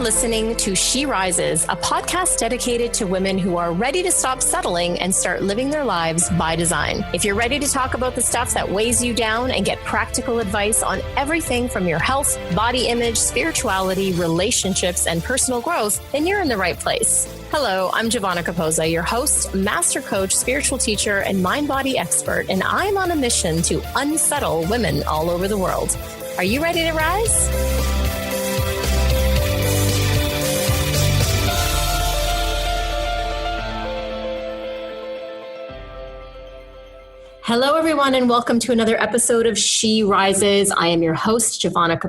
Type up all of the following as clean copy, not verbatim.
listening to She Rises, a podcast dedicated to women who are ready to stop settling and start living their lives by design. If you're ready to talk about the stuff that weighs you down and get practical advice on everything from your health, body image, spirituality, relationships, and personal growth, then you're in the right place. Hello, I'm Giovanna, your host, master coach, spiritual teacher, and mind-body expert, and I'm on a mission to unsettle women all over the world. Are you ready to rise? Hello, everyone, and welcome to another episode of She Rises. I am your host, Giovanna.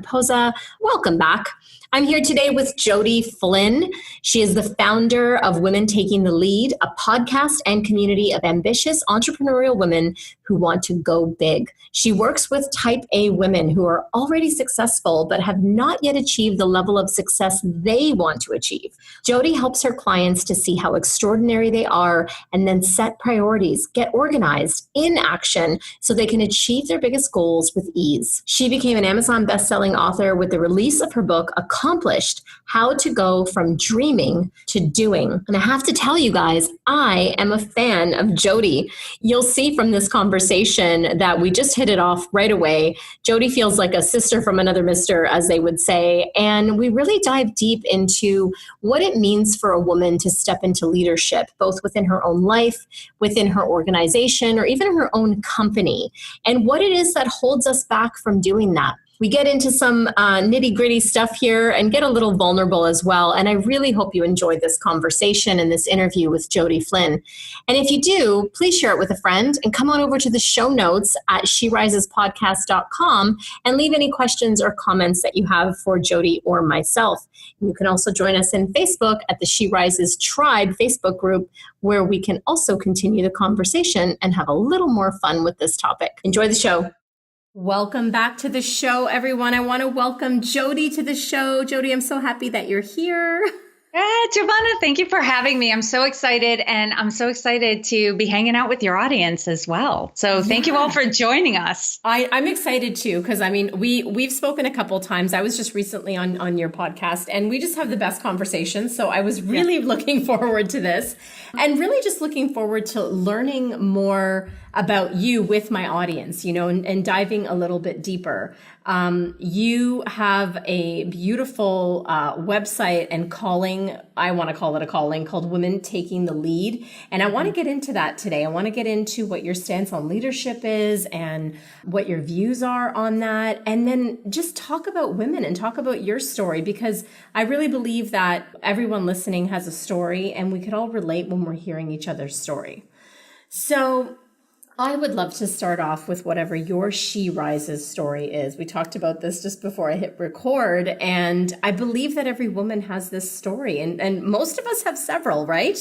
Welcome back. I'm here today with Jodi Flynn. She is the founder of Women Taking the Lead, a podcast and community of ambitious entrepreneurial women who want to go big. She works with type A women who are already successful but have not yet achieved the level of success they want to achieve. Jodi helps her clients to see how extraordinary they are and then set priorities, get organized, in action so they can achieve their biggest goals with ease. She became an Amazon best-selling author with the release of her book, Accomplished: How to Go from Dreaming to Doing. And I have to tell you guys, I am a fan of Jodi. You'll see from this conversation that we just hit it off right away. Jodi feels like a sister from another mister, as they would say. And we really dive deep into what it means for a woman to step into leadership, both within her own life, within her organization, or even her own company, and what it is that holds us back from doing that. We get into some nitty-gritty stuff here and get a little vulnerable as well. And I really hope you enjoyed this conversation and this interview with Jodi Flynn. And if you do, please share it with a friend and come on over to the show notes at sherisespodcast.com and leave any questions or comments that you have for Jodi or myself. You can also join us in Facebook at the She Rises Tribe Facebook group, where we can also continue the conversation and have a little more fun with this topic. Enjoy the show. Welcome back to the show, everyone. I want to welcome Jodi to the show. Jodi, I'm so happy that you're here. Giovanna, thank you for having me. I'm so excited, and I'm so excited to be hanging out with your audience as well. So thank you all for joining us. I'm excited too, because I mean, we've spoken a couple times. I was just recently on your podcast, and we just have the best conversations. So I was really looking forward to this, and really just looking forward to learning more about you with my audience, and diving a little bit deeper. You have a beautiful website and calling, I want to call it a calling, called Women Taking the Lead. And I want to get into that today. I want to get into what your stance on leadership is and what your views are on that. And then just talk about women and talk about your story, because I really believe that everyone listening has a story and we could all relate when we're hearing each other's story. So I would love to start off with whatever your She Rises story is. We talked about this just before I hit record, and I believe that every woman has this story, and most of us have several, right?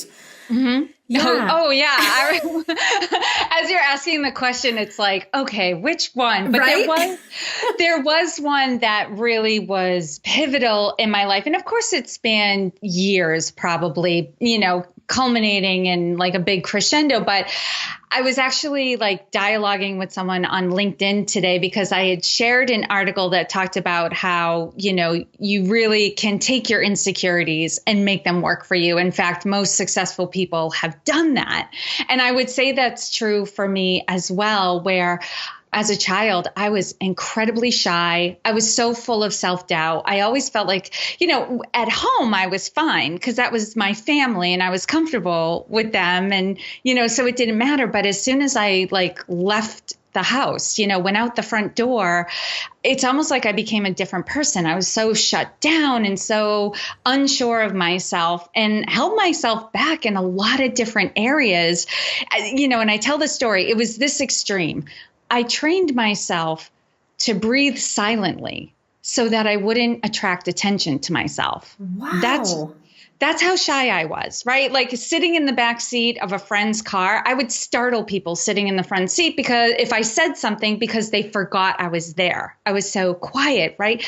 Mm-hmm. Yeah. Oh yeah. As you're asking the question, it's like, okay, which one? But right? there was one that really was pivotal in my life. And of course it spanned years, probably, culminating in like a big crescendo. But I was actually like dialoguing with someone on LinkedIn today because I had shared an article that talked about how, you really can take your insecurities and make them work for you. In fact, most successful people have done that. And I would say that's true for me as well, where as a child, I was incredibly shy. I was so full of self-doubt. I always felt like, at home I was fine because that was my family and I was comfortable with them. And, so it didn't matter. But as soon as I left the house, went out the front door, it's almost like I became a different person. I was so shut down and so unsure of myself and held myself back in a lot of different areas. And I tell the story, it was this extreme. I trained myself to breathe silently so that I wouldn't attract attention to myself. Wow. That's how shy I was, right? Like sitting in the back seat of a friend's car, I would startle people sitting in the front seat because if I said something, because they forgot I was there. I was so quiet, right?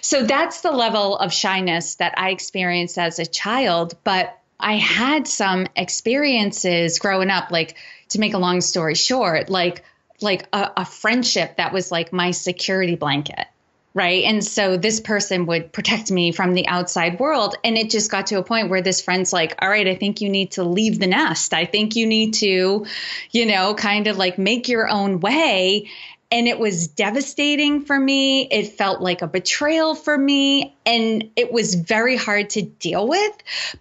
So that's the level of shyness that I experienced as a child. But I had some experiences growing up, like, to make a long story short, like a friendship that was like my security blanket. Right. And so this person would protect me from the outside world. And it just got to a point where this friend's like, all right, I think you need to leave the nest. I think you need to, kind of like make your own way. And it was devastating for me. It felt like a betrayal for me. And it was very hard to deal with.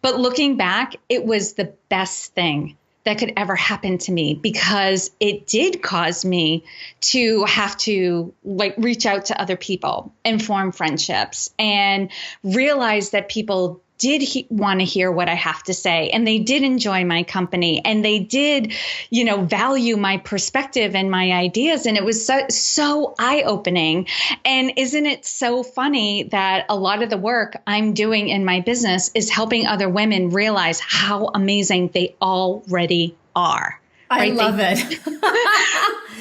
But looking back, it was the best thing that could ever happen to me, because it did cause me to have to like reach out to other people and form friendships and realize that people did want to hear what I have to say, and they did enjoy my company, and they did, value my perspective and my ideas. And it was so eye-opening. And isn't it so funny that a lot of the work I'm doing in my business is helping other women realize how amazing they already are. I love it.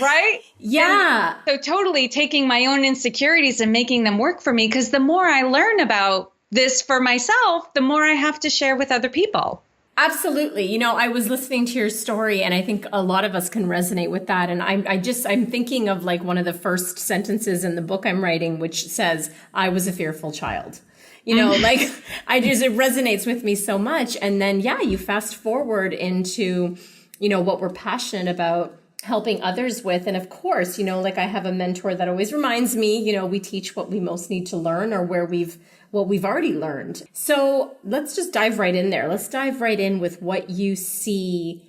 Right? Yeah. And so totally taking my own insecurities and making them work for me, because the more I learn about this for myself, the more I have to share with other people. Absolutely. I was listening to your story, and I think a lot of us can resonate with that. And I'm thinking of like one of the first sentences in the book I'm writing, which says, I was a fearful child. It resonates with me so much. And then, you fast forward into, what we're passionate about helping others with. And of course, I have a mentor that always reminds me, we teach what we most need to learn, or what we've already learned. So let's just dive right in there. Let's dive right in with what you see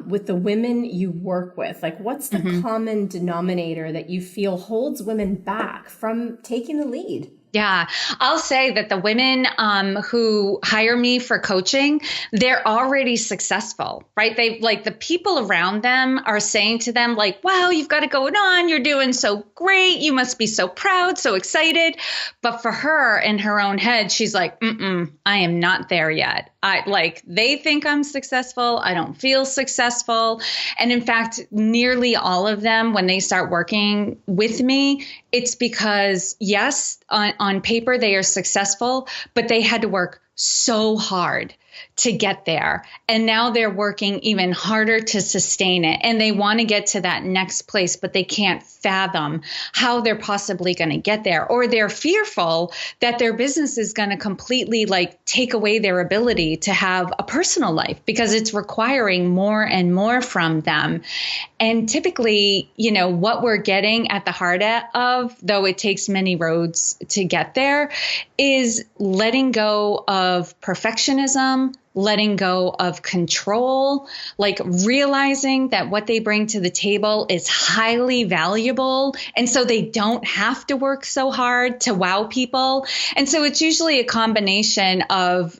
with the women you work with. Like, what's the common denominator that you feel holds women back from taking the lead? Yeah, I'll say that the women who hire me for coaching, they're already successful, right? They like the people around them are saying to them like, wow, you've got it going on. You're doing so great. You must be so proud, so excited. But for her in her own head, she's like, I am not there yet. They think I'm successful. I don't feel successful. And in fact, nearly all of them, when they start working with me, it's because, yes, on paper, they are successful, but they had to work so hard to get there. And now they're working even harder to sustain it. And they want to get to that next place, but they can't fathom how they're possibly going to get there. Or they're fearful that their business is going to completely take away their ability to have a personal life, because it's requiring more and more from them. And typically, what we're getting at the heart of, though it takes many roads to get there, is letting go of perfectionism, letting go of control, realizing that what they bring to the table is highly valuable. And so they don't have to work so hard to wow people. And so it's usually a combination of,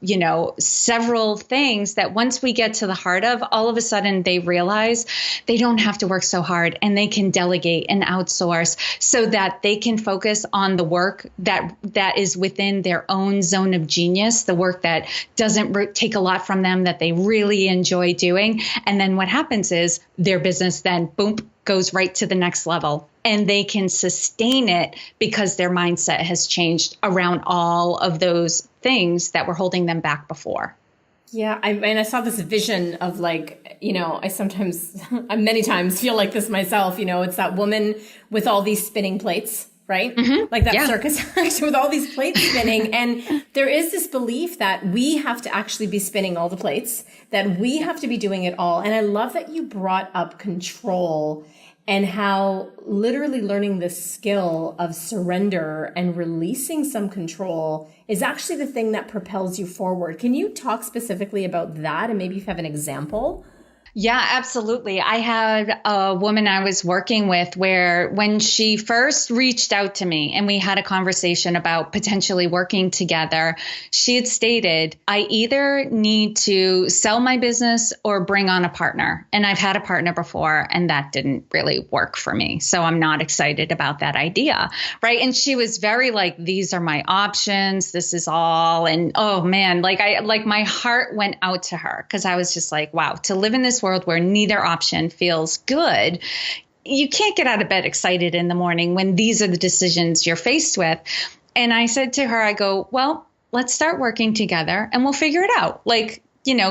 several things that once we get to the heart of, all of a sudden they realize they don't have to work so hard, and they can delegate and outsource so that they can focus on the work that is within their own zone of genius, the work that doesn't take a lot from them, that they really enjoy doing. And then what happens is their business then, boom, goes right to the next level, and they can sustain it because their mindset has changed around all of those things that were holding them back before. Yeah. I saw this vision of I sometimes, I many times feel like this myself, it's that woman with all these spinning plates, right? Like that circus act with all these plates spinning. And there is this belief that we have to actually be spinning all the plates, that we have to be doing it all. And I love that you brought up control, and how literally learning the skill of surrender and releasing some control is actually the thing that propels you forward. Can you talk specifically about that? And maybe you have an example? Yeah, absolutely. I had a woman I was working with where when she first reached out to me and we had a conversation about potentially working together, she had stated, I either need to sell my business or bring on a partner. And I've had a partner before, and that didn't really work for me. So I'm not excited about that idea. Right. And she was very these are my options. This is all. And oh man, my heart went out to her, because I was just like, wow, to live in this world where neither option feels good. You can't get out of bed excited in the morning when these are the decisions you're faced with. And I said to her, I go, well, let's start working together and we'll figure it out.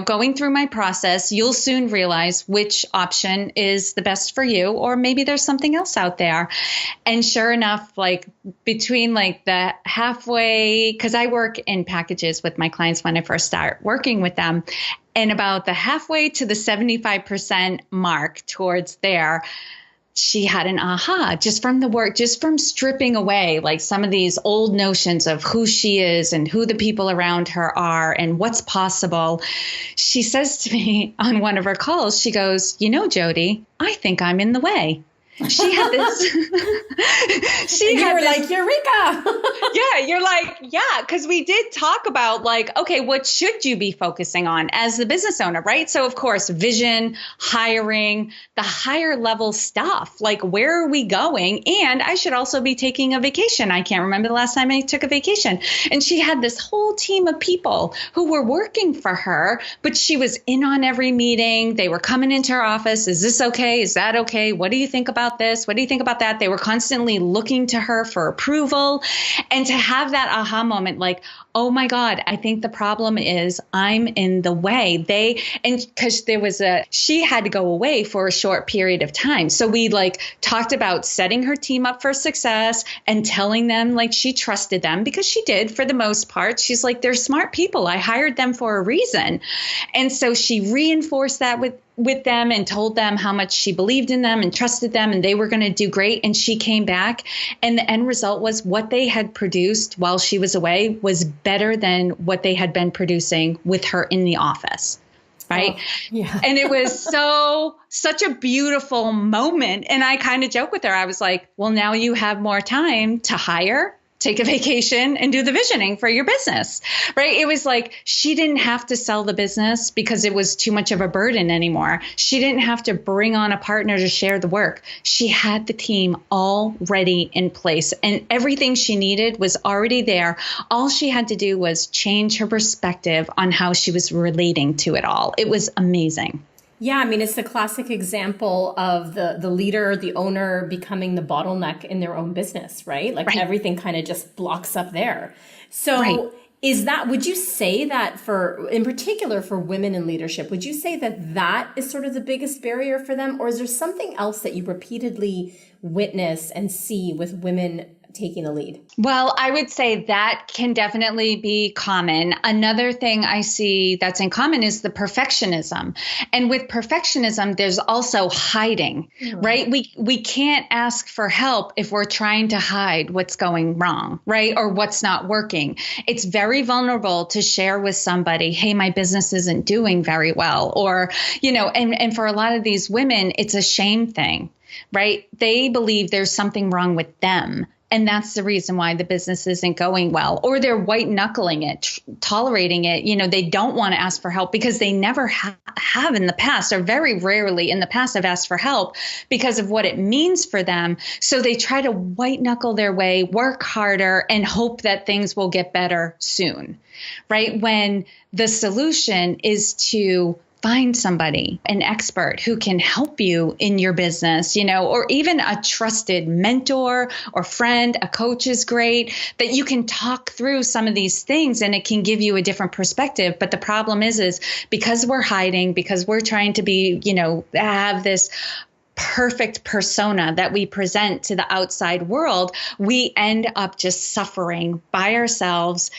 going through my process, you'll soon realize which option is the best for you, or maybe there's something else out there. And sure enough, like between like the halfway, because I work in packages with my clients when I first start working with them, and about the halfway to the 75% mark towards there, she had an aha just from the work, just from stripping away like some of these old notions of who she is and who the people around her are and what's possible. She says to me on one of her calls, she goes, Jodi, I think I'm in the way. She had this. Like, Eureka. Yeah, you're like, yeah, because we did talk about like, okay, what should you be focusing on as the business owner, right? So, of course, vision, hiring, the higher level stuff, like where are we going? And I should also be taking a vacation. I can't remember the last time I took a vacation. And she had this whole team of people who were working for her, but she was in on every meeting. They were coming into her office. Is this okay? Is that okay? What do you think about this? What do you think about that? They were constantly looking to her for approval. And to have that aha moment, like, oh my God, I think the problem is I'm in the way. Because she had to go away for a short period of time. So we like talked about setting her team up for success and telling them like she trusted them, because she did for the most part. She's like, they're smart people. I hired them for a reason. And so she reinforced that with them and told them how much she believed in them and trusted them and they were going to do great. And she came back and the end result was what they had produced while she was away was better than what they had been producing with her in the office. Right. Oh, yeah. And it was such a beautiful moment. And I kind of joke with her. I was like, well, now you have more time to hire, take a vacation and do the visioning for your business, right? It was like she didn't have to sell the business because it was too much of a burden anymore. She didn't have to bring on a partner to share the work. She had the team already in place and everything she needed was already there. All she had to do was change her perspective on how she was relating to it all. It was amazing. Yeah, I mean, it's the classic example of the leader, the owner becoming the bottleneck in their own business, right? Like everything kind of just blocks up there. So would you say that in particular for women in leadership, would you say that is sort of the biggest barrier for them? Or is there something else that you repeatedly witness and see with women taking the lead? Well, I would say that can definitely be common. Another thing I see that's in common is the perfectionism. And with perfectionism, there's also hiding, right? We can't ask for help if we're trying to hide what's going wrong, right? Or what's not working. It's very vulnerable to share with somebody, hey, my business isn't doing very well. Or, and for a lot of these women, it's a shame thing, right? They believe there's something wrong with them. And that's the reason why the business isn't going well, or they're white knuckling it, tolerating it. They don't want to ask for help because they never have in the past, or very rarely in the past have asked for help because of what it means for them. So they try to white knuckle their way, work harder, and hope that things will get better soon, right? When the solution is to find somebody, an expert who can help you in your business, or even a trusted mentor or friend, a coach is great, that you can talk through some of these things and it can give you a different perspective. But the problem is because we're hiding, because we're trying to be, have this perfect persona that we present to the outside world, we end up just suffering by ourselves.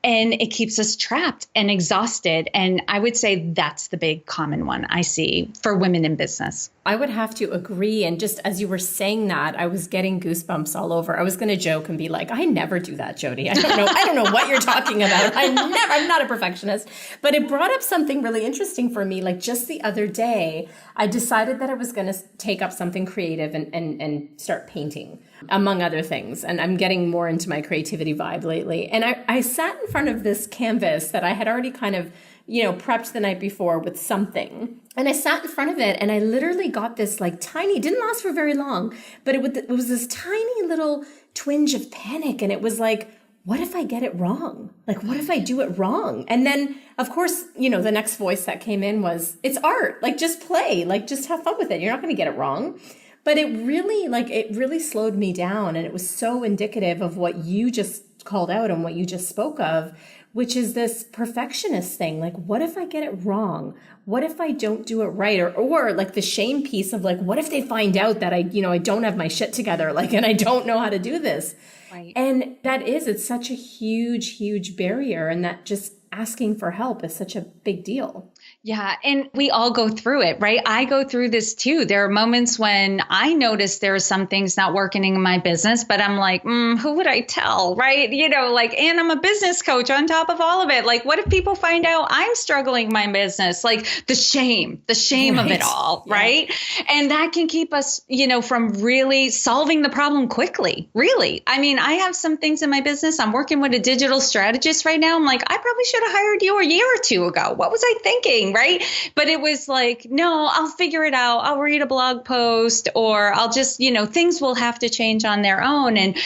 And it keeps us trapped and exhausted. And I would say that's the big common one I see for women in business. I would have to agree. And just as you were saying that, I was getting goosebumps all over. I was going to joke and be like, I never do that, Jodi. I don't know what you're talking about. I'm not a perfectionist. But it brought up something really interesting for me. Like just the other day, I decided that I was going to take up something creative and start painting, among other things. And I'm getting more into my creativity vibe lately. And I sat in front of this canvas that I had already kind of, prepped the night before with something. And I sat in front of it and I literally got this like tiny, didn't last for very long, but it was this tiny little twinge of panic. And it was like, what if I get it wrong? Like, what if I do it wrong? And then, of course, the next voice that came in was, it's art. Like, just play, like, just have fun with it. You're not going to get it wrong. But it really slowed me down. And it was so indicative of what you just called out and what you just spoke of, which is this perfectionist thing. Like, what if I get it wrong? What if I don't do it right? Or like the shame piece of like, what if they find out that I don't have my shit together, like, and I don't know how to do this. Right. And it's such a huge, huge barrier. And that just asking for help is such a big deal. Yeah. And we all go through it, right? I go through this too. There are moments when I notice there are some things not working in my business, but I'm like, who would I tell? Right. And I'm a business coach on top of all of it. Like, what if people find out I'm struggling in my business? Like the shame right. of it all. Yeah. Right. And that can keep us, from really solving the problem quickly. Really. I mean, I have some things in my business. I'm working with a digital strategist right now. I'm like, I probably should have hired you a year or two ago. What was I thinking? Right. But it was like, no, I'll figure it out. I'll read a blog post, or I'll just, things will have to change on their own. And,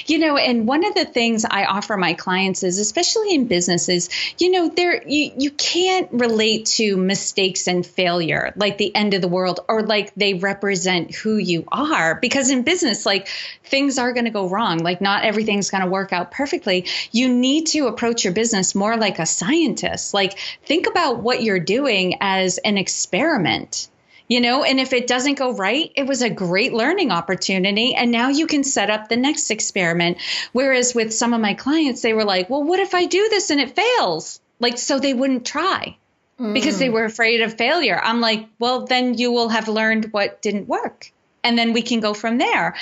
and one of the things I offer my clients is, especially in businesses, you can't relate to mistakes and failure like the end of the world, or like they represent who you are. Because in business, like things are going to go wrong. Like not everything's going to work out perfectly. You need to approach your business more like a scientist. Like think about what you're doing as an experiment, and if it doesn't go right, it was a great learning opportunity. And now you can set up the next experiment. Whereas with some of my clients, they were like, well, what if I do this and it fails? Like, so they wouldn't try because they were afraid of failure. I'm like, well, then you will have learned what didn't work. And then we can go from there.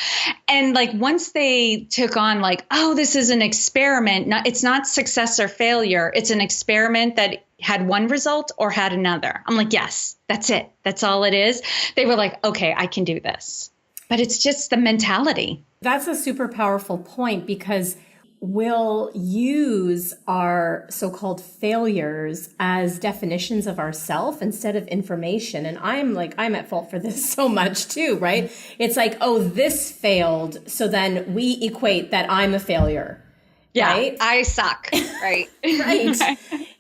And like once they took on like, oh, this is an experiment. It's not success or failure. It's an experiment that had one result or had another. I'm like, yes, that's it. That's all it is. They were like, okay, I can do this. But it's just the mentality. That's a super powerful point, because we'll use our so-called failures as definitions of ourself instead of information. And I'm at fault for this so much too, right? It's like, oh, this failed, so then we equate that I'm a failure. Yeah, right? I suck. Right. Right.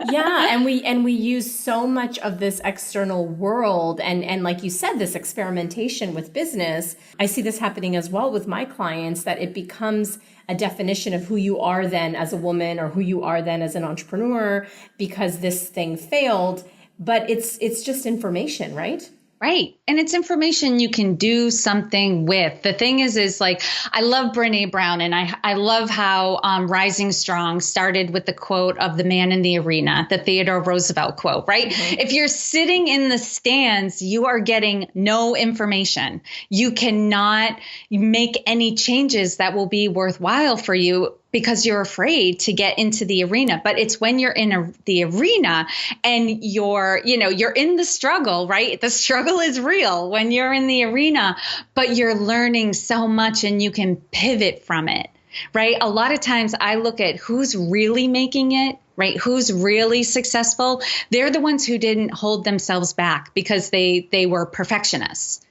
Yeah. And we use so much of this external world. And like you said, this experimentation with business, I see this happening as well with my clients, that it becomes a definition of who you are then as a woman, or who you are then as an entrepreneur, because this thing failed. But it's just information, right? Right. And it's information you can do something with. The thing is like, I love Brene Brown, and I love how Rising Strong started with the quote of the man in the arena, the Theodore Roosevelt quote, right? Mm-hmm. If you're sitting in the stands, you are getting no information. You cannot make any changes that will be worthwhile for you, because you're afraid to get into the arena. But it's when you're in the arena and you're in the struggle, right? The struggle is real when you're in the arena, but you're learning so much and you can pivot from it, right? A lot of times I look at who's really making it, right? Who's really successful. They're the ones who didn't hold themselves back because they were perfectionists.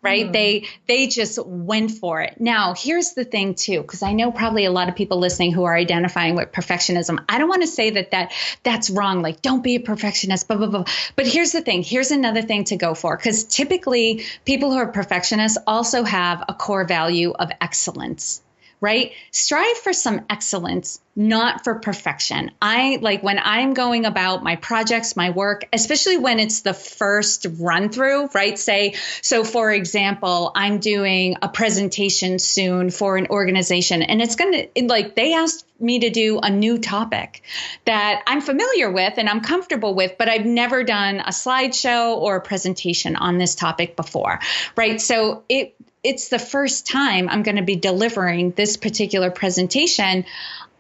Right. They just went for it. Now, here's the thing, too, because I know probably a lot of people listening who are identifying with perfectionism. I don't want to say that's wrong. Like, don't be a perfectionist, blah, blah, blah. But here's the thing. Here's another thing to go for, because typically people who are perfectionists also have a core value of excellence. Right? Strive for some excellence, not for perfection. When I'm going about my projects, my work, especially when it's the first run through, right? So for example, I'm doing a presentation soon for an organization, and it's they asked me to do a new topic that I'm familiar with and I'm comfortable with, but I've never done a slideshow or a presentation on this topic before, right? So it's the first time I'm going to be delivering this particular presentation.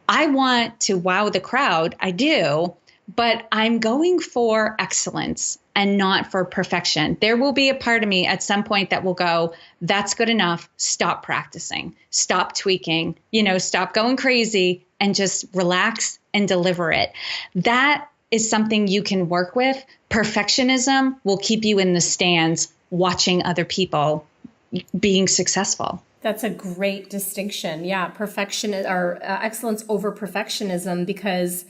I want to wow the crowd. I do, but I'm going for excellence and not for perfection. There will be a part of me at some point that will go, that's good enough. Stop practicing, stop tweaking, stop going crazy, and just relax and deliver it. That is something you can work with. Perfectionism will keep you in the stands watching other people being successful. That's a great distinction. Yeah. Excellence over perfectionism, because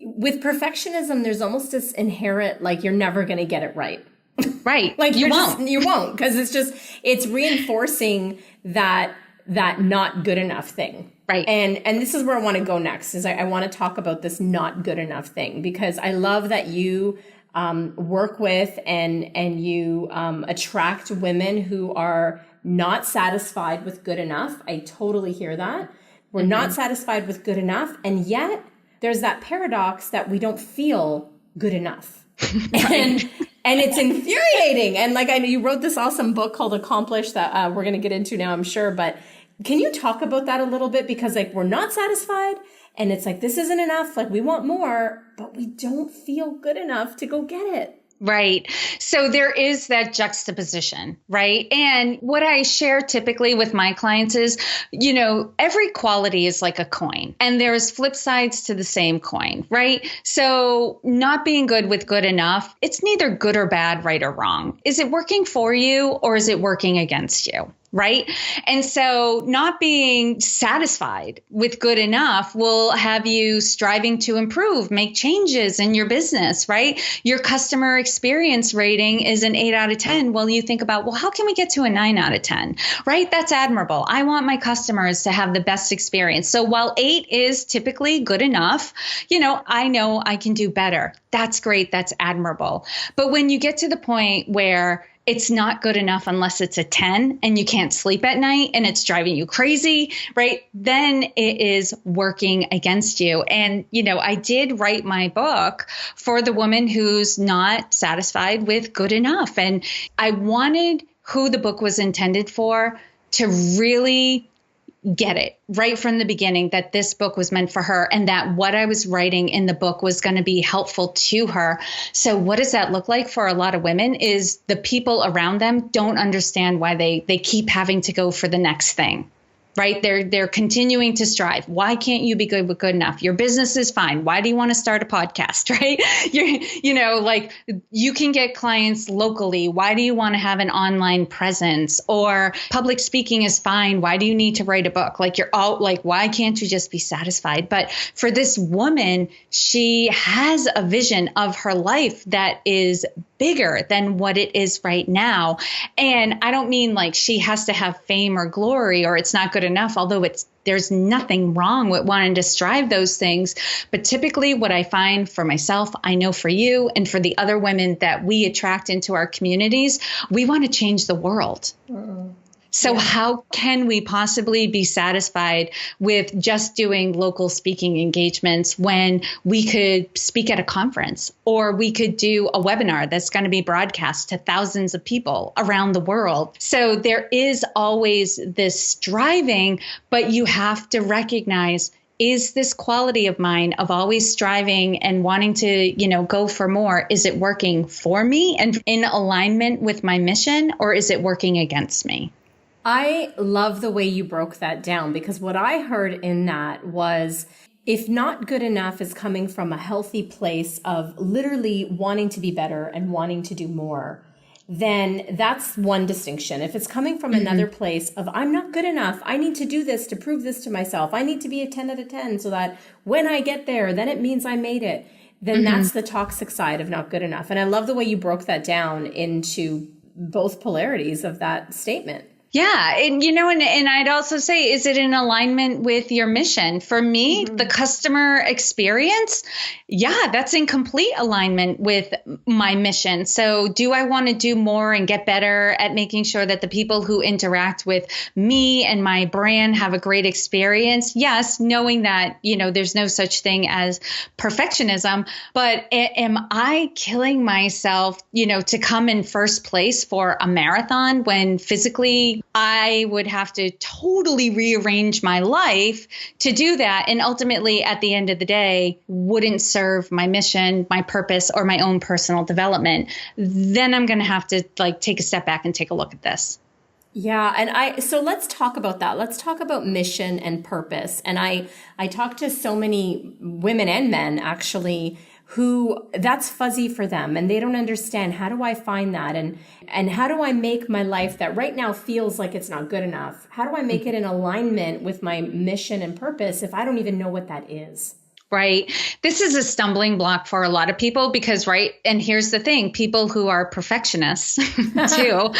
with perfectionism, there's almost this inherent, like, you're never going to get it right. Right. Like you won't, because it's reinforcing that not good enough thing. Right. And this is where I want to go next, is I want to talk about this not good enough thing, because I love that you work with and you attract women who are not satisfied with good enough. I totally hear that. We're not satisfied with good enough. And yet there's that paradox that we don't feel good enough. and it's infuriating. And like, I know you wrote this awesome book called Accomplish that we're going to get into now, I'm sure. But can you talk about that a little bit? Because like, we're not satisfied and it's like, this isn't enough. Like, we want more, but we don't feel good enough to go get it. Right. So there is that juxtaposition, right? And what I share typically with my clients is, every quality is like a coin and there's flip sides to the same coin, right? So not being good with good enough, it's neither good or bad, right or wrong. Is it working for you or is it working against you? Right. And so not being satisfied with good enough will have you striving to improve, make changes in your business, right? Your customer experience rating is an 8 out of 10. Well, you think about, well, how can we get to a 9 out of 10, right? That's admirable. I want my customers to have the best experience. So while 8 is typically good enough, I know I can do better. That's great. That's admirable. But when you get to the point where it's not good enough unless it's a 10 and you can't sleep at night and it's driving you crazy, right? Then it is working against you. And, I did write my book for the woman who's not satisfied with good enough. And I wanted who the book was intended for to really get it right from the beginning, that this book was meant for her and that what I was writing in the book was going to be helpful to her. So what does that look like for a lot of women is the people around them don't understand why they keep having to go for the next thing. Right? They're continuing to strive. Why can't you be good with good enough? Your business is fine. Why do you want to start a podcast? Right? Like you can get clients locally. Why do you want to have an online presence? Or public speaking is fine. Why do you need to write a book? Like you're all like, why can't you just be satisfied? But for this woman, she has a vision of her life that is bigger than what it is right now. And I don't mean like she has to have fame or glory or it's not good enough, although there's nothing wrong with wanting to strive those things. But typically what I find for myself, I know for you and for the other women that we attract into our communities, we want to change the world. So how can we possibly be satisfied with just doing local speaking engagements when we could speak at a conference or we could do a webinar that's going to be broadcast to thousands of people around the world? So there is always this striving, but you have to recognize, is this quality of mine of always striving and wanting to, go for more, is it working for me and in alignment with my mission, or is it working against me? I love the way you broke that down, because what I heard in that was, if not good enough is coming from a healthy place of literally wanting to be better and wanting to do more, then that's one distinction. If it's coming from another place of, I'm not good enough, I need to do this to prove this to myself, I need to be a 10 out of 10 so that when I get there, then it means I made it, then that's the toxic side of not good enough. And I love the way you broke that down into both polarities of that statement. Yeah. And, and I'd also say, is it in alignment with your mission? For me, the customer experience, that's in complete alignment with my mission. So do I want to do more and get better at making sure that the people who interact with me and my brand have a great experience? Yes, knowing that, there's no such thing as perfectionism, but am I killing myself, to come in first place for a marathon when physically I would have to totally rearrange my life to do that. And ultimately, at the end of the day, wouldn't serve my mission, my purpose, or my own personal development. Then I'm going to have to take a step back and take a look at this. Yeah. And so let's talk about that. Let's talk about mission and purpose. And I talk to so many women and men actually who that's fuzzy for them and they don't understand, how do I find that? And how do I make my life that right now feels like it's not good enough? How do I make it in alignment with my mission and purpose if I don't even know what that is? right? This is a stumbling block for a lot of people because, right? And here's the thing, people who are perfectionists too,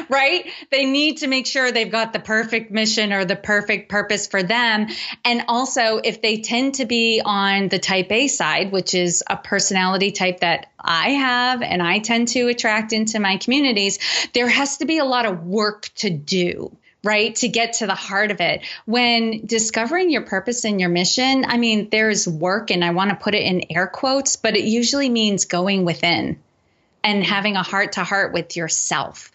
right? They need to make sure they've got the perfect mission or the perfect purpose for them. And also, if they tend to be on the type A side, which is a personality type that I have and I tend to attract into my communities, there has to be a lot of work to do, right? To get to the heart of it. When discovering your purpose and your mission, I mean, there's work, and I want to put it in air quotes, but it usually means going within and having a heart to heart with yourself.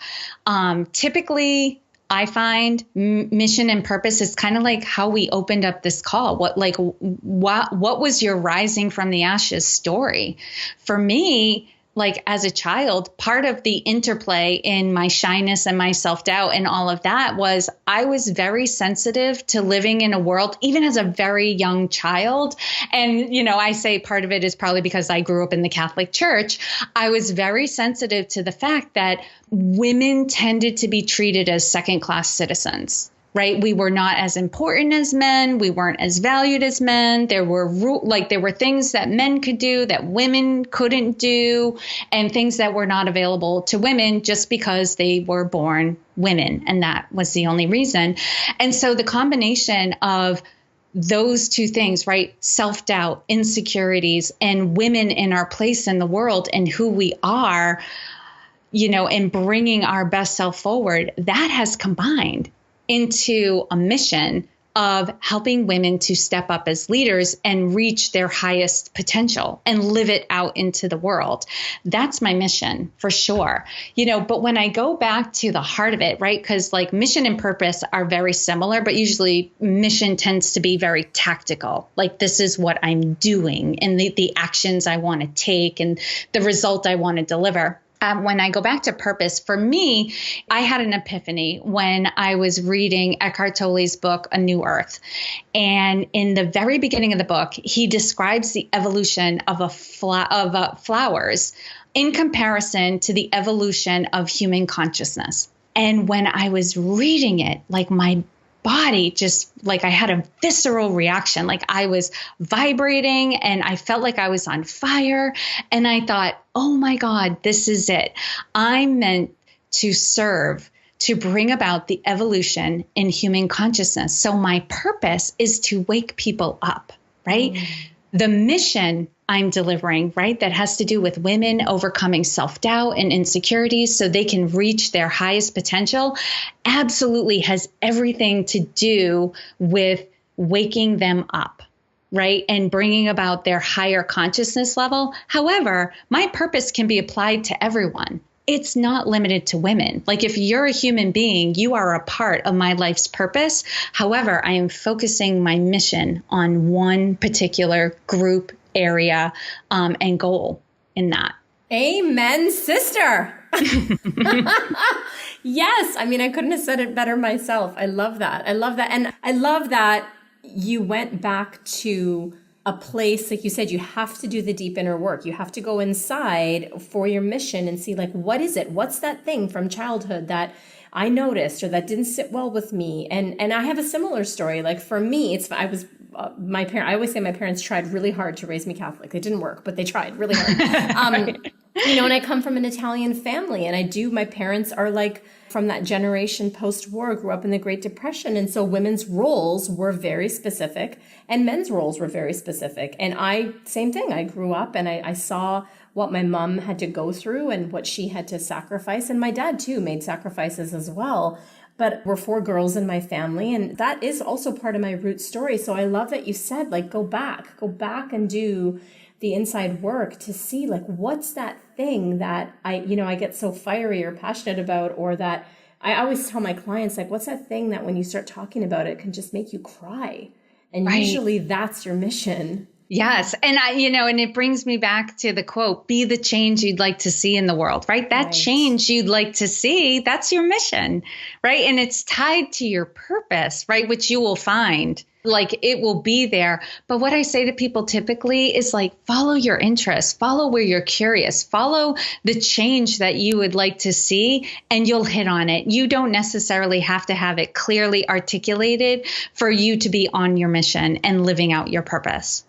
Typically, I find mission and purpose is kind of like how we opened up this call. What was your rising from the ashes story? For me, like as a child, part of the interplay in my shyness and my self-doubt and all of that was I was very sensitive to living in a world, even as a very young child. And, I say part of it is probably because I grew up in the Catholic Church. I was very sensitive to the fact that women tended to be treated as second-class citizens. Right? We were not as important as men. We weren't as valued as men. There were things that men could do that women couldn't do, and things that were not available to women just because they were born women. And that was the only reason. And so the combination of those two things, right? Self-doubt, insecurities, and women in our place in the world and who we are, and bringing our best self forward, that has combined into a mission of helping women to step up as leaders and reach their highest potential and live it out into the world. That's my mission for sure. But when I go back to the heart of it, right? Because like mission and purpose are very similar, but usually mission tends to be very tactical. Like this is what I'm doing and the actions I want to take and the result I want to deliver. When I go back to purpose, for me, I had an epiphany when I was reading Eckhart Tolle's book, A New Earth. And in the very beginning of the book, he describes the evolution of flowers in comparison to the evolution of human consciousness. And when I was reading it, like my body just like I had a visceral reaction, like I was vibrating and I felt like I was on fire. And I thought, oh my God, this is it. I'm meant to serve, to bring about the evolution in human consciousness. So my purpose is to wake people up, right? The mission I'm delivering, right, that has to do with women overcoming self-doubt and insecurities so they can reach their highest potential, absolutely has everything to do with waking them up, right, and bringing about their higher consciousness level. However, my purpose can be applied to everyone. It's not limited to women. Like if you're a human being, you are a part of my life's purpose. However, I am focusing my mission on one particular group, area, and goal in that. Amen, sister. Yes. I mean, I couldn't have said it better myself. I love that. I love that. And I love that you went back to a place, like you said, you have to do the deep inner work. You have to go inside for your mission and see, like, what is it? What's that thing from childhood that I noticed or that didn't sit well with me? And I have a similar story. Like for me, I always say my parents tried really hard to raise me Catholic. It didn't work, but they tried really hard. Right. And I come from an Italian family, and my parents are like from that generation post-war, grew up in the Great Depression. And so women's roles were very specific and men's roles were very specific. And same thing, I grew up and I saw what my mom had to go through and what she had to sacrifice. And my dad too made sacrifices as well. But we're 4 girls in my family, and that is also part of my root story. So I love that you said, like, go back and do the inside work to see, like, what's that thing that I get so fiery or passionate about, or that I always tell my clients, like, what's that thing that when you start talking about it can just make you cry? And Usually that's your mission. Yes. And and it brings me back to the quote, be the change you'd like to see in the world, right? That change you'd like to see, that's your mission, right? And it's tied to your purpose, right? Which you will find, like it will be there. But what I say to people typically is like, follow your interests, follow where you're curious, follow the change that you would like to see, and you'll hit on it. You don't necessarily have to have it clearly articulated for you to be on your mission and living out your purpose.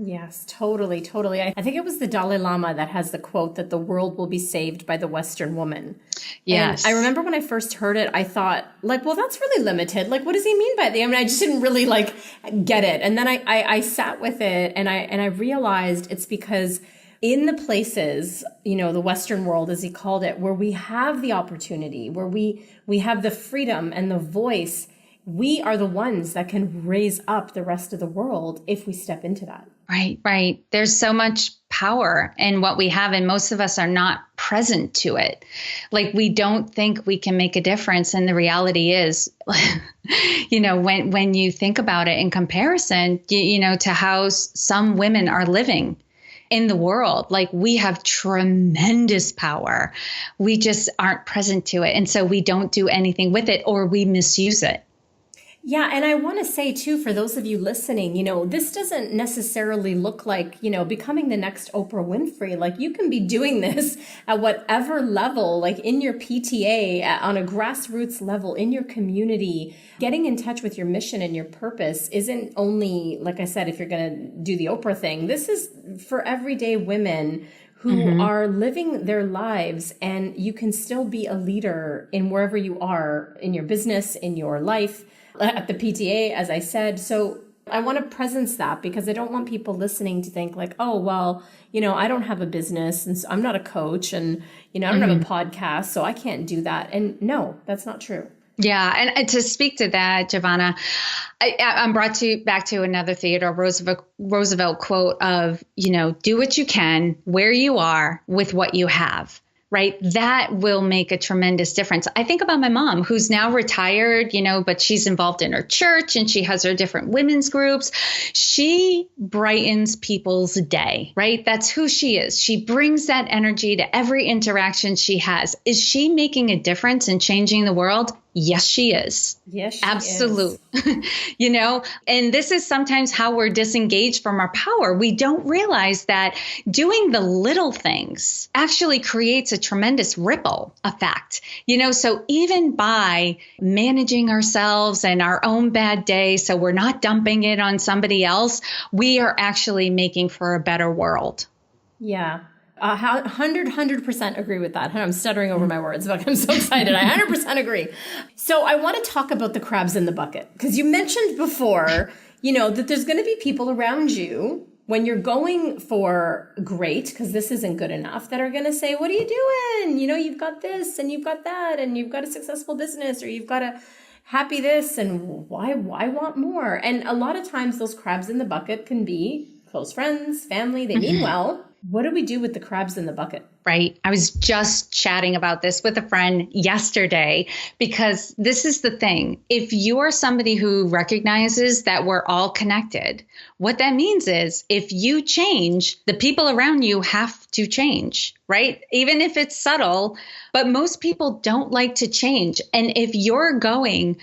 Yes, totally, totally. I think it was the Dalai Lama that has the quote that the world will be saved by the Western woman. Yes. And I remember when I first heard it, I thought, like, well, that's really limited. Like, what does he mean by that? I mean, I just didn't really like get it. And then I sat with it and I realized it's because in the places, the Western world, as he called it, where we have the opportunity, where we have the freedom and the voice, we are the ones that can raise up the rest of the world if we step into that. Right, right. There's so much power in what we have, and most of us are not present to it. Like we don't think we can make a difference. And the reality is, when you think about it in comparison, to how some women are living in the world, like we have tremendous power. We just aren't present to it. And so we don't do anything with it, or we misuse it. Yeah. And I want to say too, for those of you listening, this doesn't necessarily look like, becoming the next Oprah Winfrey. Like you can be doing this at whatever level, like in your PTA, on a grassroots level, in your community. Getting in touch with your mission and your purpose isn't only, like I said, if you're going to do the Oprah thing. This is for everyday women who are living their lives, and you can still be a leader in wherever you are, in your business, in your life, at the PTA, as I said. So I want to presence that, because I don't want people listening to think like, oh, well, I don't have a business and so I'm not a coach, and, I don't have a podcast, so I can't do that. And no, that's not true. Yeah. And to speak to that, Giovanna, I'm brought back to another Theodore Roosevelt quote of, do what you can where you are with what you have. Right. That will make a tremendous difference. I think about my mom, who's now retired, but she's involved in her church and she has her different women's groups. She brightens people's day, right? That's who she is. She brings that energy to every interaction she has. Is she making a difference in changing the world? Yes, she is. Yes, she absolutely. And this is sometimes how we're disengaged from our power. We don't realize that doing the little things actually creates a tremendous ripple effect. So even by managing ourselves and our own bad day, so we're not dumping it on somebody else, we are actually making for a better world. Yeah. 100% agree with that. I'm stuttering over my words, but I'm so excited. I 100% agree. So I want to talk about the crabs in the bucket, because you mentioned before, that there's going to be people around you when you're going for great, because this isn't good enough, that are going to say, what are you doing? You've got this and you've got that, and you've got a successful business, or you've got a happy this, and why want more? And a lot of times those crabs in the bucket can be close friends, family, they mean well. What do we do with the crabs in the bucket? Right. I was just chatting about this with a friend yesterday, because this is the thing. If you are somebody who recognizes that we're all connected, what that means is if you change, the people around you have to change, right? Even if it's subtle, but most people don't like to change. And if you're going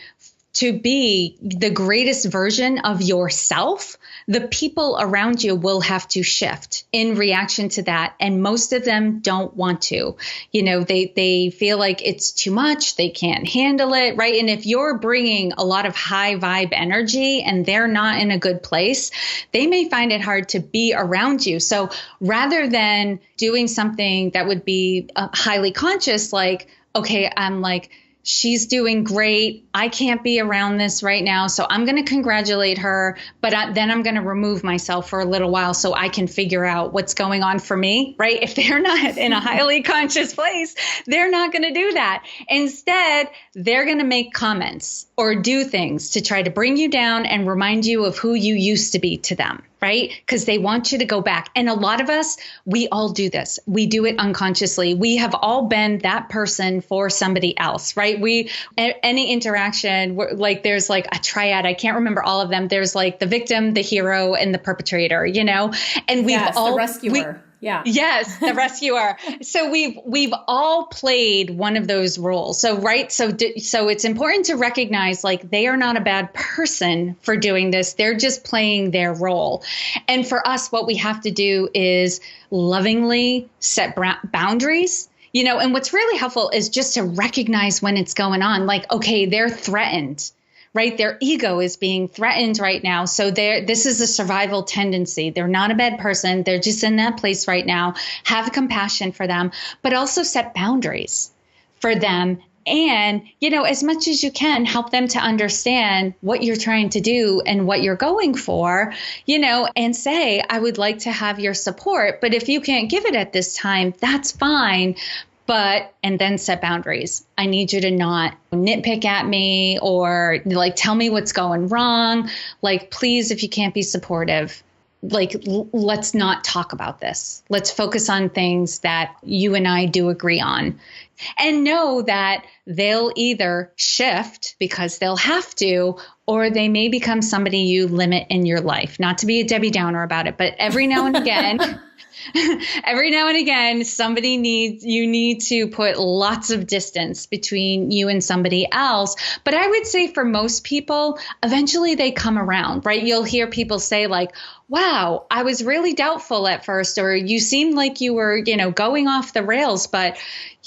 to be the greatest version of yourself, the people around you will have to shift in reaction to that. And most of them don't want to. They feel like it's too much. They can't handle it, right? And if you're bringing a lot of high vibe energy and they're not in a good place, they may find it hard to be around you. So rather than doing something that would be highly conscious, like, okay, I'm like, she's doing great. I can't be around this right now. So I'm going to congratulate her, but then I'm going to remove myself for a little while so I can figure out what's going on for me, right? If they're not in a highly conscious place, they're not going to do that. Instead, they're going to make comments or do things to try to bring you down and remind you of who you used to be to them. right? Because they want you to go back. And a lot of us, we all do this. We do it unconsciously. We have all been that person for somebody else, right? Any interaction, like there's like a triad. I can't remember all of them. There's like the victim, the hero, and the perpetrator, and we've all the rescuer. Yeah. Yes, the rescuer. So we've all played one of those roles. So so it's important to recognize like they are not a bad person for doing this. They're just playing their role. And for us, what we have to do is lovingly set boundaries. And what's really helpful is just to recognize when it's going on. Like, okay, they're threatened. Right? Their ego is being threatened right now. So this is a survival tendency. They're not a bad person. They're just in that place right now. Have compassion for them, but also set boundaries for them. And, as much as you can, help them to understand what you're trying to do and what you're going for, and say, I would like to have your support. But if you can't give it at this time, that's fine. And then set boundaries. I need you to not nitpick at me or like tell me what's going wrong. Like, please, if you can't be supportive, like, let's not talk about this. Let's focus on things that you and I do agree on. And know that they'll either shift because they'll have to, or they may become somebody you limit in your life. Not to be a Debbie Downer about it, but every now and again, you need to put lots of distance between you and somebody else. But I would say for most people, eventually they come around, right? You'll hear people say like, wow, I was really doubtful at first, or you seemed like you were, going off the rails. But,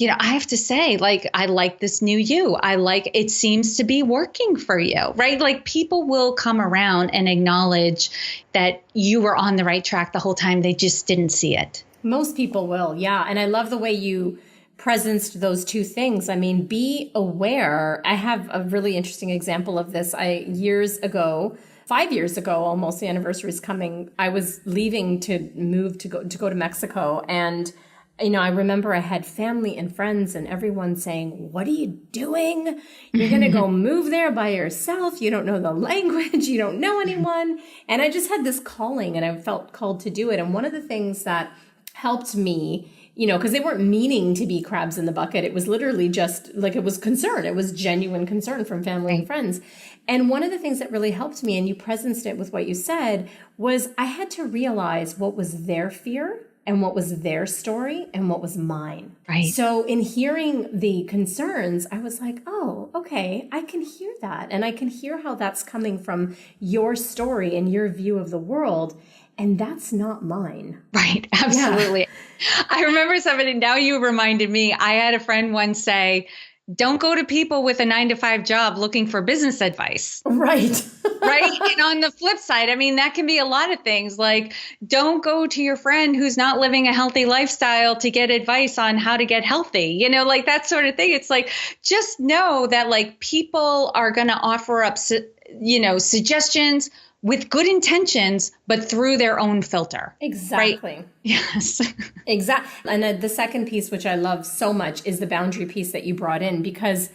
I have to say, like, I like this new you. It seems to be working for you, right? Like people will come around and acknowledge that you were on the right track the whole time. They just didn't see it. Most people will. Yeah. And I love the way you presenced those two things. I mean, be aware. I have a really interesting example of this. Years ago, 5 years ago, almost, the anniversary is coming, I was leaving to move to go to Mexico. And, I remember I had family and friends and everyone saying, what are you doing? You're going to go move there by yourself. You don't know the language. You don't know anyone. And I just had this calling and I felt called to do it. And one of the things that helped me, because they weren't meaning to be crabs in the bucket. It was literally just like, it was concern. It was genuine concern from family and friends. And one of the things that really helped me, and you presenced it with what you said, was I had to realize what was their fear and what was their story and what was mine. Right. So in hearing the concerns, I was like, oh, okay, I can hear that. And I can hear how that's coming from your story and your view of the world. And that's not mine. Right. Absolutely. Yeah. I remember somebody, now you reminded me, I had a friend once say, don't go to people with a 9-to-5 job looking for business advice. Right. Right. And on the flip side, I mean, that can be a lot of things. Like, don't go to your friend who's not living a healthy lifestyle to get advice on how to get healthy, like that sort of thing. It's like, just know that like people are going to offer up, suggestions with good intentions, but through their own filter. Exactly. Right? Yes. Exactly. And the second piece, which I love so much, is the boundary piece that you brought in, because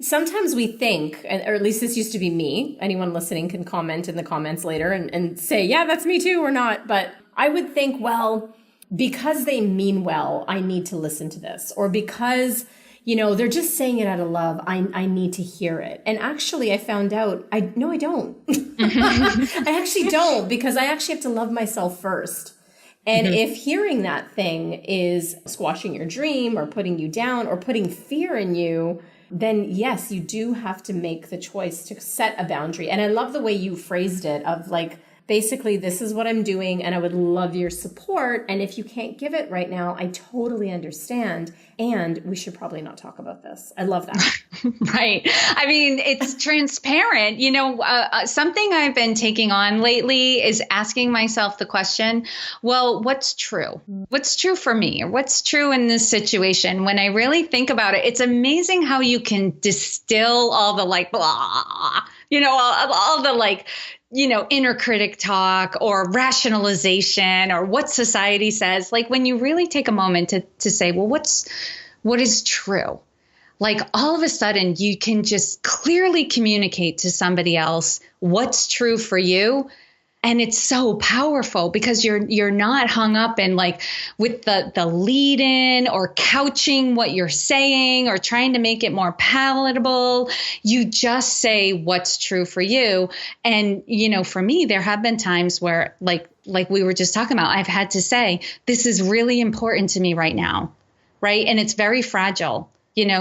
sometimes we think, or at least this used to be me, anyone listening can comment in the comments later and say, yeah, that's me too, or not. But I would think, well, because they mean well, I need to listen to this, or because they're just saying it out of love, I need to hear it. And actually, I found out, I don't. I actually don't, because I actually have to love myself first. And if hearing that thing is squashing your dream or putting you down or putting fear in you, then yes, you do have to make the choice to set a boundary. And I love the way you phrased it of like, basically, this is what I'm doing and I would love your support. And if you can't give it right now, I totally understand. And we should probably not talk about this. I love that. Right. I mean, it's transparent. Something I've been taking on lately is asking myself the question, well, what's true? What's true for me? Or what's true in this situation? When I really think about it, it's amazing how you can distill all the like, blah, all the like, inner critic talk or rationalization or what society says. Like when you really take a moment to say, well, what is true? Like all of a sudden you can just clearly communicate to somebody else what's true for you. And it's so powerful because you're not hung up in like with the lead in or couching what you're saying or trying to make it more palatable. You just say what's true for you. And, for me, there have been times where like we were just talking about, I've had to say, this is really important to me right now. Right. And it's very fragile.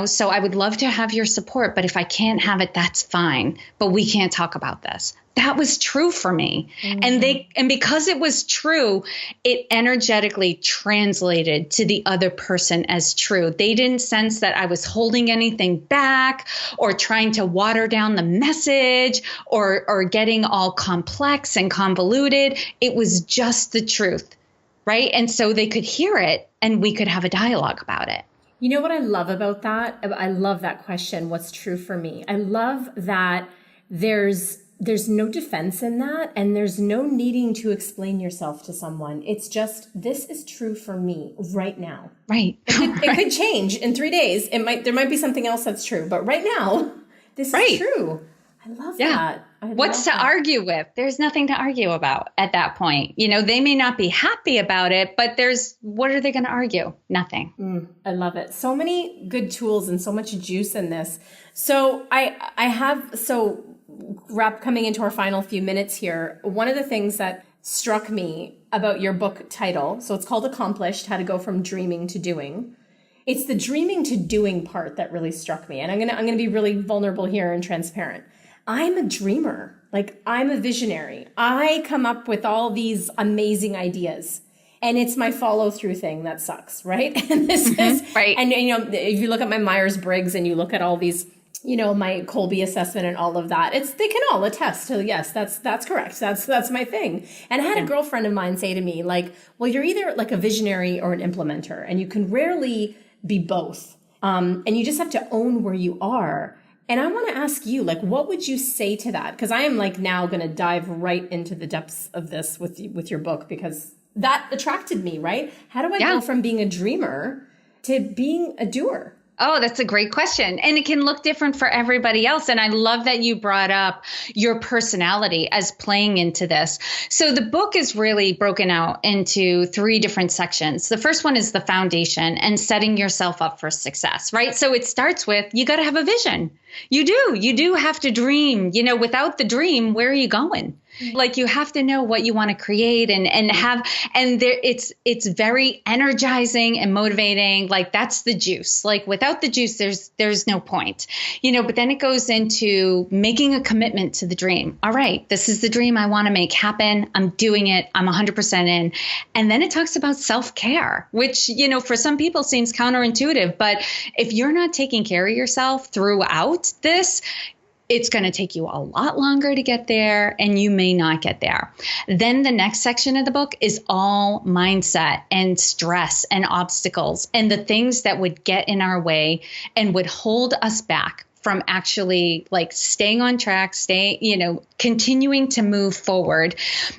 So I would love to have your support, but if I can't have it, that's fine. But we can't talk about this. That was true for me. Mm-hmm. And because it was true, it energetically translated to the other person as true. They didn't sense that I was holding anything back or trying to water down the message or getting all complex and convoluted. It was just the truth. Right. And so they could hear it and we could have a dialogue about it. You know what I love about that? I love that question. What's true for me? I love that there's no defense in that, and there's no needing to explain yourself to someone. It's just, this is true for me right now. Right. It could change in 3 days. There might be something else that's true, but right now, this is true. I love that. What's to argue with? There's nothing to argue about at that point. They may not be happy about it, but what are they going to argue? Nothing. I love it. So many good tools and so much juice in this. So coming into our final few minutes here, one of the things that struck me about your book title, so it's called Accomplished, How to Go from Dreaming to Doing. It's the dreaming to doing part that really struck me. And I'm going to be really vulnerable here and transparent. I'm a dreamer. Like, I'm a visionary. I come up with all these amazing ideas, and it's my follow through thing that sucks, right? And this is right. And if you look at my Myers-Briggs and you look at all these, my Colby assessment and all of that, they can all attest to, yes, that's correct. That's my thing. And I had a girlfriend of mine say to me, like, well, you're either like a visionary or an implementer, and you can rarely be both. And you just have to own where you are. And I want to ask you, like, what would you say to that? Because I am like now going to dive right into the depths of this with your book, because that attracted me, right? How do I go from being a dreamer to being a doer? Oh, that's a great question. And it can look different for everybody else. And I love that you brought up your personality as playing into this. So the book is really broken out into 3 different sections. The first one is the foundation and setting yourself up for success, right? So it starts with, you got to have a vision. You do have to dream. Without the dream, where are you going? Like, you have to know what you want to create it's very energizing and motivating. Like, that's the juice. Like, without the juice, there's no point, but then it goes into making a commitment to the dream. All right, this is the dream I want to make happen. I'm doing it. I'm 100% in. And then it talks about self-care, which, for some people seems counterintuitive, but if you're not taking care of yourself throughout this, it's going to take you a lot longer to get there, and you may not get there. Then the next section of the book is all mindset and stress and obstacles and the things that would get in our way and would hold us back from actually like staying on track, continuing to move forward.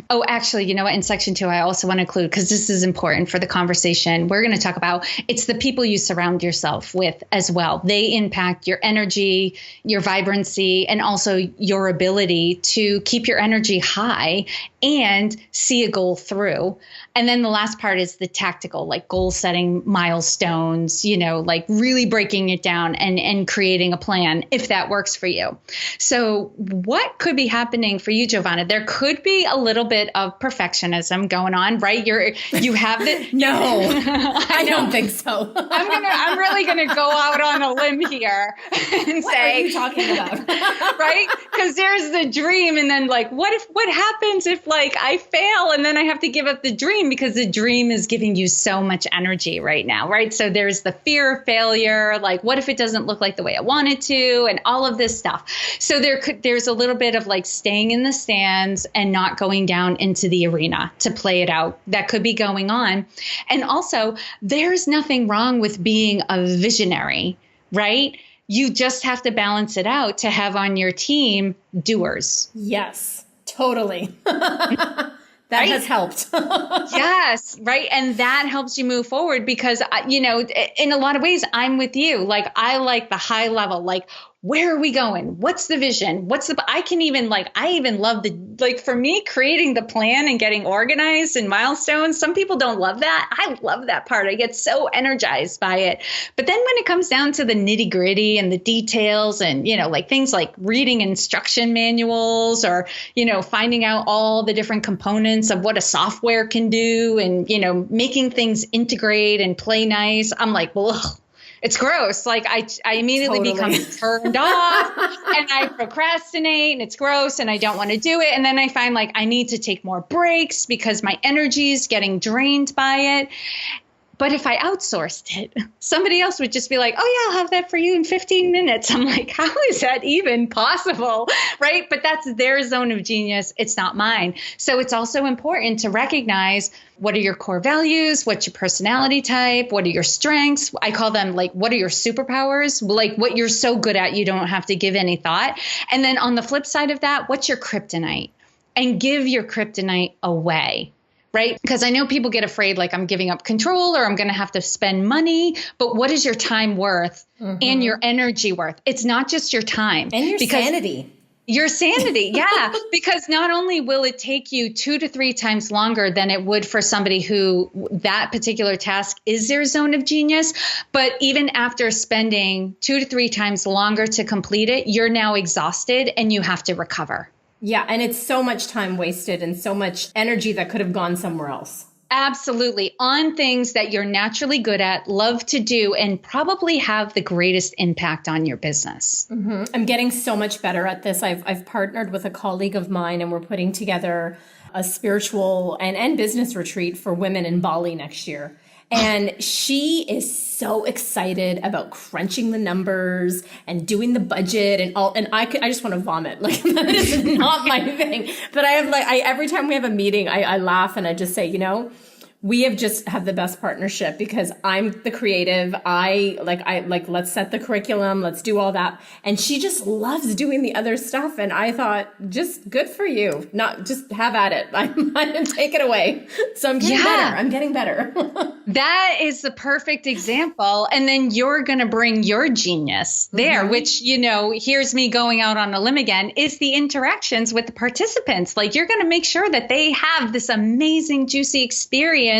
Oh, actually, you know what? In section 2, I also want to include, because this is important for the conversation, we're going to talk about, it's the people you surround yourself with as well. They impact your energy, your vibrancy, and also your ability to keep your energy high and see a goal through. And then the last part is the tactical, like goal setting milestones, like really breaking it down and creating a plan if that works for you. So what could be happening for you, Giovanna? There could be a little bit of perfectionism going on, right? You have the No, I don't think so. I'm really gonna go out on a limb here and what say, are you talking about? right? Because there's the dream, and then like, what happens if like I fail and then I have to give up the dream, because the dream is giving you so much energy right now, right? So there's the fear of failure, like what if it doesn't look like the way I want it to, and all of this stuff. So there's a little bit of like staying in the stands and not going down into the arena to play it out. That could be going on. And also, there's nothing wrong with being a visionary, right? You just have to balance it out to have on your team doers. Yes, totally. That right? has helped. Yes, right. And that helps you move forward because, in a lot of ways, I'm with you. Like, I like the high level, like, where are we going? What's the vision? I even love for me, creating the plan and getting organized and milestones. Some people don't love that. I love that part. I get so energized by it. But then when it comes down to the nitty gritty and the details and, like things like reading instruction manuals or, finding out all the different components of what a software can do and, making things integrate and play nice, I'm like, well, ugh. It's gross. Like I immediately become turned off and I procrastinate and it's gross and I don't want to do it. And then I find like I need to take more breaks because my energy is getting drained by it. But if I outsourced it, somebody else would just be like, oh, yeah, I'll have that for you in 15 minutes. I'm like, how is that even possible? Right. But that's their zone of genius. It's not mine. So it's also important to recognize what are your core values? What's your personality type? What are your strengths? I call them like, what are your superpowers? Like what you're so good at, you don't have to give any thought. And then on the flip side of that, what's your kryptonite? And give your kryptonite away. Right? Because I know people get afraid, like I'm giving up control or I'm going to have to spend money. But what is your time worth and your energy worth? It's not just your time. And your sanity. Your sanity. Yeah. Because not only will it take you 2 to 3 times longer than it would for somebody who that particular task is their zone of genius, but even after spending 2 to 3 times longer to complete it, you're now exhausted and you have to recover. Yeah. And it's so much time wasted and so much energy that could have gone somewhere else. Absolutely. On things that you're naturally good at, love to do, and probably have the greatest impact on your business. I'm getting so much better at this. I've partnered with a colleague of mine and we're putting together a spiritual and business retreat for women in Bali next year. And she is so excited about crunching the numbers and doing the budget and all. And I just want to vomit. Like that is not my thing. But every time we have a meeting, I laugh and I just say, we have the best partnership because I'm the creative. Let's set the curriculum. Let's do all that. And she just loves doing the other stuff. And I thought, just good for you. Not just have at it. I'm going to take it away. So I'm getting better. I'm getting better. That is the perfect example. And then you're going to bring your genius there, which, here's me going out on a limb again, is the interactions with the participants. Like you're going to make sure that they have this amazing, juicy experience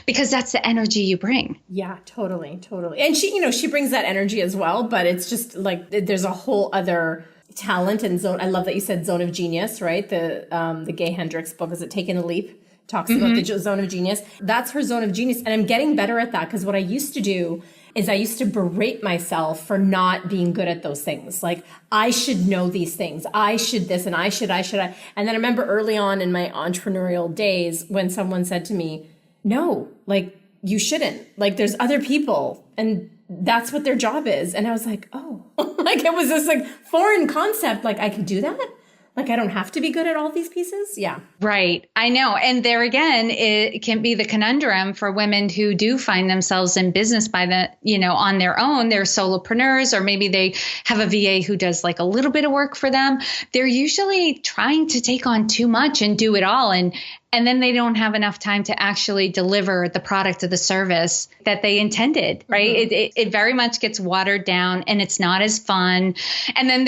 because that's the energy you bring. Yeah, totally. And she brings that energy as well, but it's just like there's a whole other talent and zone. I love that you said zone of genius, right? The Gay Hendricks book, is it Taking a Leap? Talks about the zone of genius. That's her zone of genius. And I'm getting better at that because what I used to do is I used to berate myself for not being good at those things. Like I should know these things. I should this and I should. And then I remember early on in my entrepreneurial days when someone said to me, no, like you shouldn't. Like there's other people and that's what their job is. And I was like, oh, like it was this like foreign concept. Like I can do that. Like I don't have to be good at all these pieces. Yeah. Right. I know. And there again, it can be the conundrum for women who do find themselves in business by on their own. They're solopreneurs, or maybe they have a VA who does like a little bit of work for them. They're usually trying to take on too much and do it all. And then they don't have enough time to actually deliver the product or the service that they intended, right? It very much gets watered down and it's not as fun. And then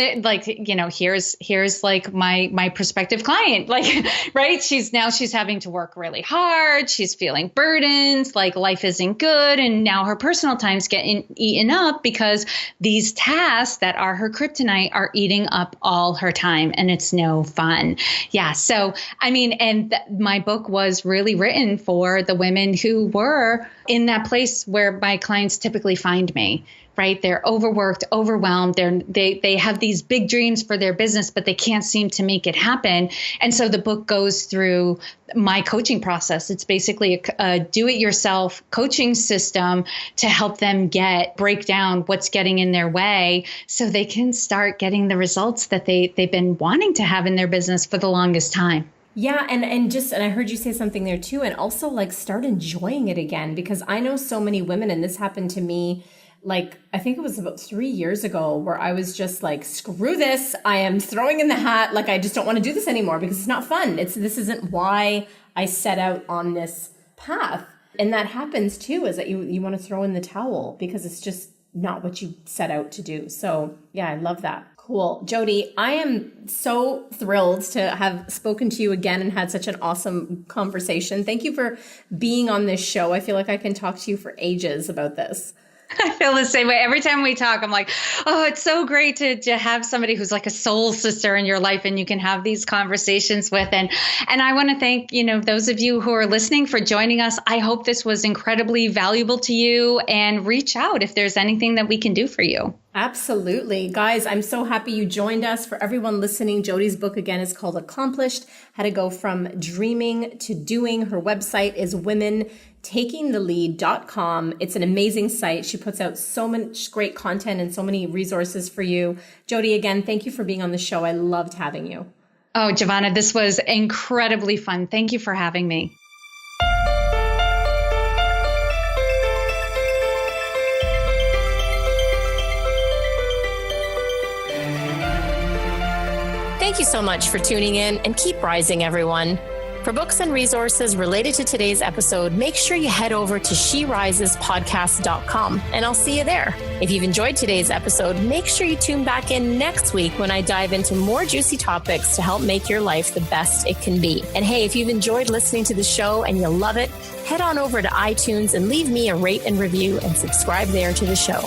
here's like my prospective client, like, right? She's having to work really hard. She's feeling burdened, like life isn't good. And now her personal time's getting eaten up because these tasks that are her kryptonite are eating up all her time and it's no fun. Yeah. So, I mean, my book was really written for the women who were in that place where my clients typically find me, right? They're overworked, overwhelmed. They have these big dreams for their business, but they can't seem to make it happen. And so the book goes through my coaching process. It's basically a do-it-yourself coaching system to help them break down what's getting in their way so they can start getting the results that they've been wanting to have in their business for the longest time. Yeah. And I heard you say something there too. And also like start enjoying it again, because I know so many women, and this happened to me, like, I think it was about 3 years ago, where I was just like, screw this. I am throwing in the hat. Like, I just don't want to do this anymore because it's not fun. This isn't why I set out on this path. And that happens too, is that you want to throw in the towel because it's just not what you set out to do. So yeah, I love that. Cool. Jodi, I am so thrilled to have spoken to you again and had such an awesome conversation. Thank you for being on this show. I feel like I can talk to you for ages about this. I feel the same way. Every time we talk, I'm like, oh, it's so great to have somebody who's like a soul sister in your life and you can have these conversations with. And I want to thank, those of you who are listening for joining us. I hope this was incredibly valuable to you, and reach out if there's anything that we can do for you. Absolutely. Guys, I'm so happy you joined us. For everyone listening, Jodi's book again is called Accomplished: How to Go From Dreaming to Doing. Her website is womentakingthelead.com. It's an amazing site. She puts out so much great content and so many resources for you. Jodi, again, thank you for being on the show. I loved having you. Oh, Giovanna, this was incredibly fun. Thank you for having me. Thank you so much for tuning in, and keep rising, everyone. For books and resources related to today's episode, make sure you head over to sherisespodcast.com, and I'll see you there. If you've enjoyed today's episode, make sure you tune back in next week when I dive into more juicy topics to help make your life the best it can be. And hey, if you've enjoyed listening to the show and you love it, head on over to iTunes and leave me a rate and review and subscribe there to the show.